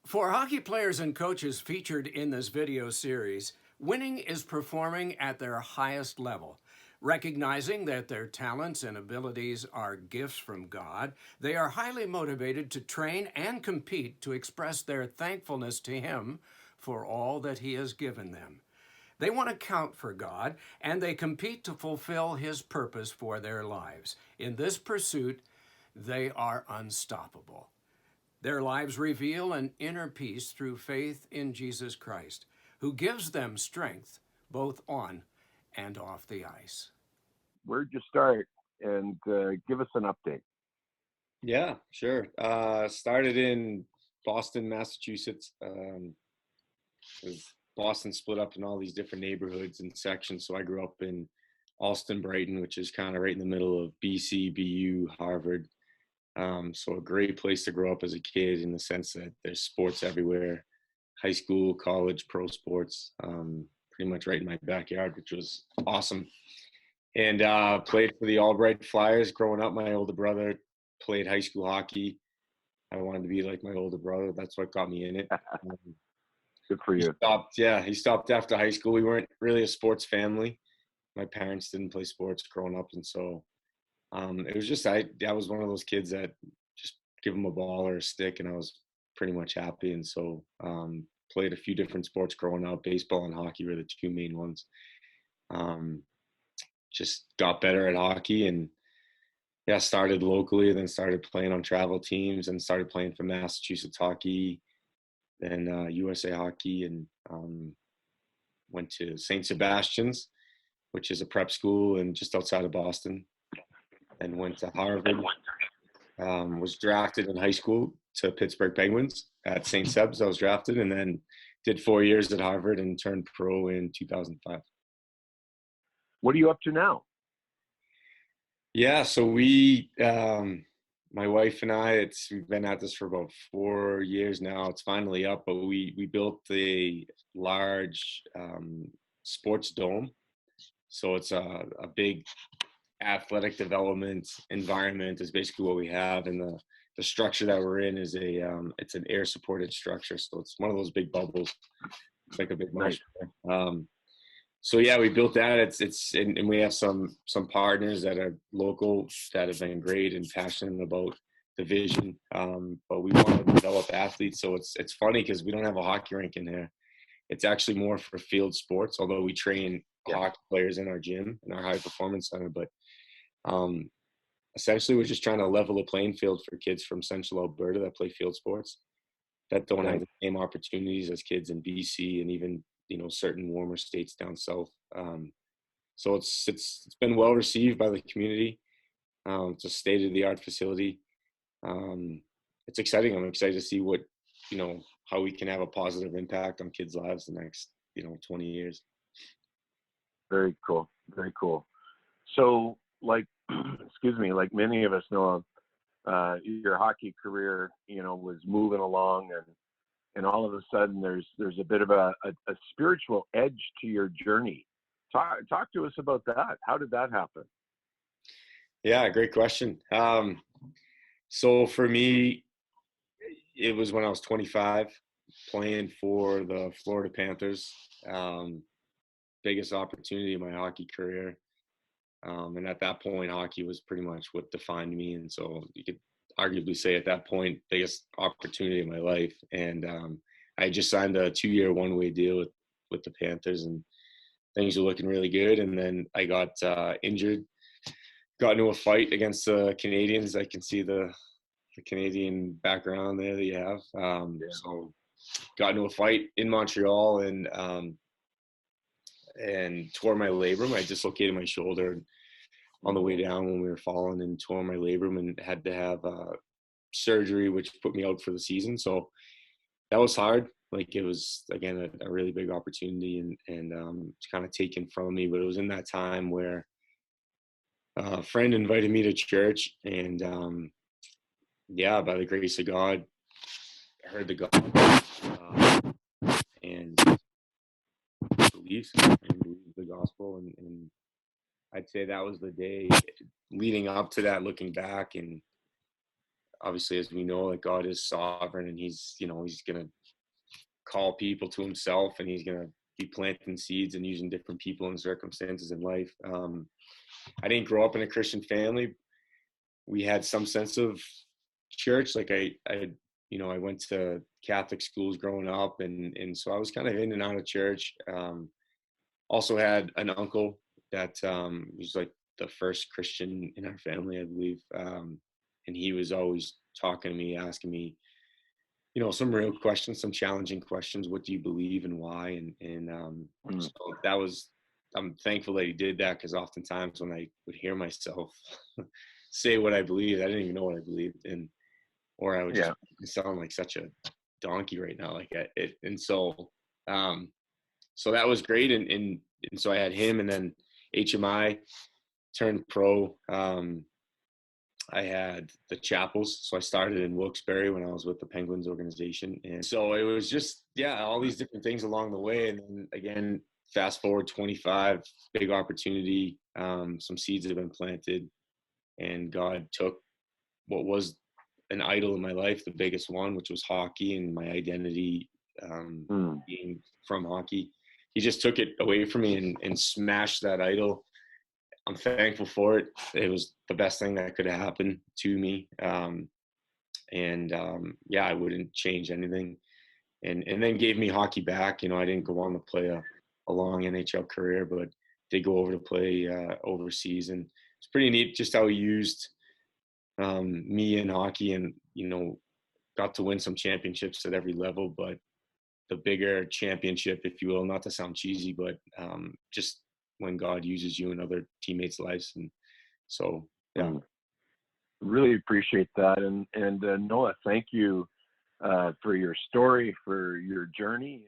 For hockey players and coaches featured in this video series, winning is performing at their highest level. Recognizing that their talents and abilities are gifts from God, they are highly motivated to train and compete to express their thankfulness to Him for all that He has given them. They want to count for God, and they compete to fulfill His purpose for their lives. In this pursuit, they are unstoppable. Their lives reveal an inner peace through faith in Jesus Christ, who gives them strength both on and off the ice. Where'd you start? And give us an update. Yeah, sure. Started in Boston, Massachusetts. 'Cause Boston split up in all these different neighborhoods and sections. So I grew up in Allston, Brighton, which is kind of right in the middle of BC, BU, Harvard. So a great place to grow up as a kid in the sense that there's sports everywhere, high school, college, pro sports, pretty much right in my backyard, which was awesome. And played for the Albright Flyers growing up. My older brother played high school hockey. I wanted to be like my older brother. That's what got me in it. Good for you. He stopped after high school. We weren't really a sports family. My parents didn't play sports growing up. And so it was just, I was one of those kids that just give them a ball or a stick and I was pretty much happy. And so played a few different sports growing up. Baseball and hockey were the two main ones. Just got better at hockey and started locally, then started playing on travel teams and started playing for Massachusetts hockey, then USA hockey, and went to St. Sebastian's, which is a prep school and just outside of Boston, and went to Harvard. Was drafted in high school to Pittsburgh Penguins at St. Seb's. I was drafted and then did 4 years at Harvard and turned pro in 2005. What are you up to now? Yeah, so we, my wife and I, we've been at this for about 4 years now. It's finally up, but we built a large sports dome. So it's a big athletic development environment is basically what we have, and the structure that we're in is it's an air supported structure. So it's one of those big bubbles. It's like a big marsh. So yeah, we built that. And we have some partners that are local that have been great and passionate about the vision. But we want to develop athletes. So it's funny because we don't have a hockey rink in there. It's actually more for field sports, although we train hockey players in our gym, in our high performance center. But essentially we're just trying to level the playing field for kids from central Alberta that play field sports that don't have the same opportunities as kids in BC and even certain warmer states down south. So it's been well received by the community. It's a state-of-the-art facility. It's exciting. I'm excited to see what how we can have a positive impact on kids' lives the next 20 years. Very cool. Very cool. So excuse me, like many of us know of, your hockey career was moving along and all of a sudden there's a bit of a spiritual edge to your journey. Talk to us about that. How did that happen? Yeah, great question. So for me, it was when I was 25 playing for the Florida Panthers. Biggest opportunity in my hockey career. And at that point, hockey was pretty much what defined me. And so you could arguably say at that point, biggest opportunity in my life. And I just signed a 2-year one-way deal with the Panthers, and things were looking really good. And then I got injured, got into a fight against the Canadians. I can see the Canadian background there that you have. So got into a fight in Montreal and tore my labrum. I dislocated my shoulder on the way down when we were falling and tore my labrum and had to have surgery, which put me out for the season. So that was hard. Like it was, again, a really big opportunity and it's kind of taken from me. But it was in that time where a friend invited me to church and by the grace of God, I heard the gospel and believed the gospel. And I'd say that was the day leading up to that, looking back. And obviously, as we know, like God is sovereign and he's going to call people to himself, and he's going to be planting seeds and using different people and circumstances in life. I didn't grow up in a Christian family. We had some sense of church. Like I went to Catholic schools growing up, and so I was kind of in and out of church. Also had an uncle that was like the first Christian in our family, I believe. And he was always talking to me, asking me, some real questions, some challenging questions. What do you believe and why? So I'm thankful that he did that, because oftentimes when I would hear myself say what I believed, I didn't even know what I believed, or I would just sound like such a donkey right now. So that was great. And so I had him, and then HMI turned pro. I had the chapels. So I started in Wilkes-Barre when I was with the Penguins organization. And so it was just, all these different things along the way. And then again, fast forward 25, big opportunity. Some seeds have been planted, and God took what was an idol in my life, the biggest one, which was hockey and my identity being from hockey. He just took it away from me and smashed that idol. I'm thankful for it. It was the best thing that could have happened to me. I wouldn't change anything. And then gave me hockey back. I didn't go on to play a long NHL career, but did go over to play overseas. And it's pretty neat just how he used me in hockey, and, got to win some championships at every level. But the bigger championship, if you will, not to sound cheesy, but just when God uses you in other teammates' lives. And so, really appreciate that. And Noah, thank you for your story, for your journey.